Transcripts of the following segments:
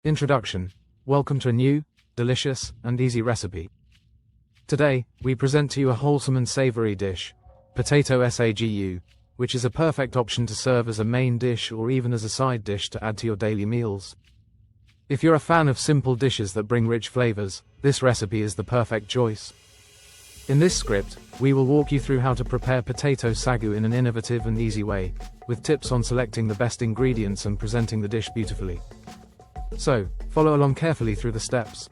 Introduction. Welcome to a new, delicious, and easy recipe. Today, we present to you a wholesome and savory dish, potato sagu, which is a perfect option to serve as a main dish or even as a side dish to add to your daily meals. If you're a fan of simple dishes that bring rich flavors, this recipe is the perfect choice. In this script, we will walk you through how to prepare potato sagu in an innovative and easy way, with tips on selecting the best ingredients and presenting the dish beautifully. So, follow along carefully through the steps.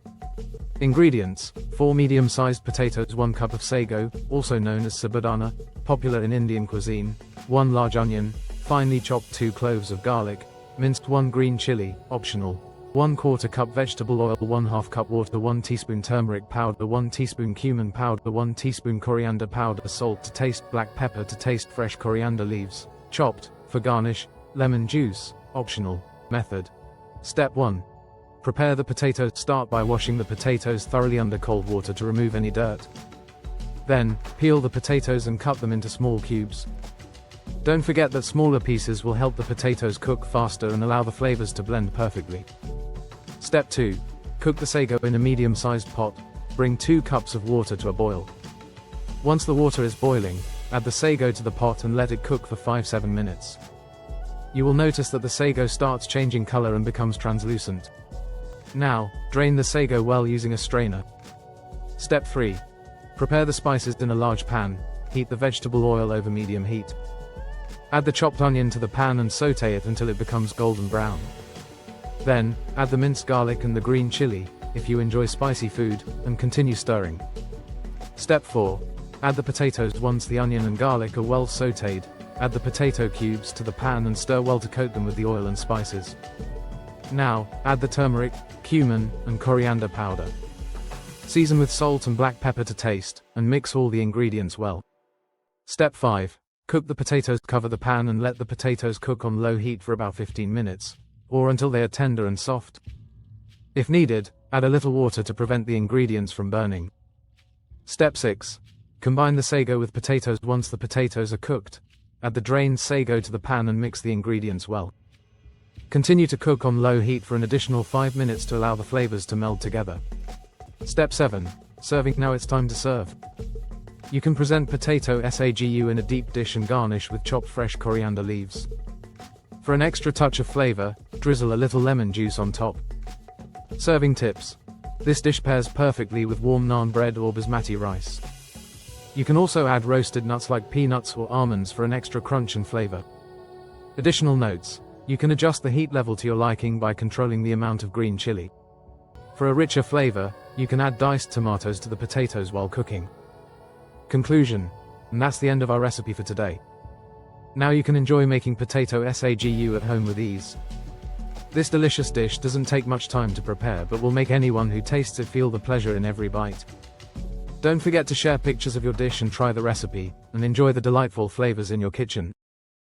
Ingredients: 4 medium-sized potatoes, 1 cup of sago, also known as sabudana, popular in Indian cuisine, 1 large onion, finely chopped 2 cloves of garlic, minced 1 green chili, optional, 1/4 cup vegetable oil, 1/2 cup water, 1 teaspoon turmeric powder, 1 teaspoon cumin powder, 1 teaspoon coriander powder, salt to taste, black pepper to taste, fresh coriander leaves, chopped, for garnish, lemon juice, optional. Method. Step 1. Prepare the potatoes. Start by washing the potatoes thoroughly under cold water to remove any dirt. Then, peel the potatoes and cut them into small cubes. Don't forget that smaller pieces will help the potatoes cook faster and allow the flavors to blend perfectly. Step 2. Cook the sago in a medium-sized pot. Bring 2 cups of water to a boil. Once the water is boiling, add the sago to the pot and let it cook for 5-7 minutes. You will notice that the sago starts changing color and becomes translucent. Now, drain the sago well using a strainer. Step 3. Prepare the spices in a large pan. Heat the vegetable oil over medium heat. Add the chopped onion to the pan and saute it until it becomes golden brown. Then, add the minced garlic and the green chili, if you enjoy spicy food, and continue stirring. Step 4. Add the potatoes. Once the onion and garlic are well sauteed, add the potato cubes to the pan and stir well to coat them with the oil and spices. Now, add the turmeric, cumin, and coriander powder. Season with salt and black pepper to taste, and mix all the ingredients well. Step 5. Cook the potatoes. Cover the pan and let the potatoes cook on low heat for about 15 minutes, or until they are tender and soft. If needed, add a little water to prevent the ingredients from burning. Step 6. Combine the sago with potatoes. Once the potatoes are cooked, add the drained sago to the pan and mix the ingredients well. Continue to cook on low heat for an additional 5 minutes to allow the flavors to meld together. Step 7. Serving. Now it's time to serve. You can present potato sagu in a deep dish and garnish with chopped fresh coriander leaves. For an extra touch of flavor, drizzle a little lemon juice on top. Serving tips. This dish pairs perfectly with warm naan bread or basmati rice. You can also add roasted nuts like peanuts or almonds for an extra crunch and flavor. Additional notes. You can adjust the heat level to your liking by controlling the amount of green chili. For a richer flavor, you can add diced tomatoes to the potatoes while cooking. Conclusion. And that's the end of our recipe for today. Now you can enjoy making potato sagu at home with ease. This delicious dish doesn't take much time to prepare but will make anyone who tastes it feel the pleasure in every bite. Don't forget to share pictures of your dish and try the recipe, and enjoy the delightful flavors in your kitchen.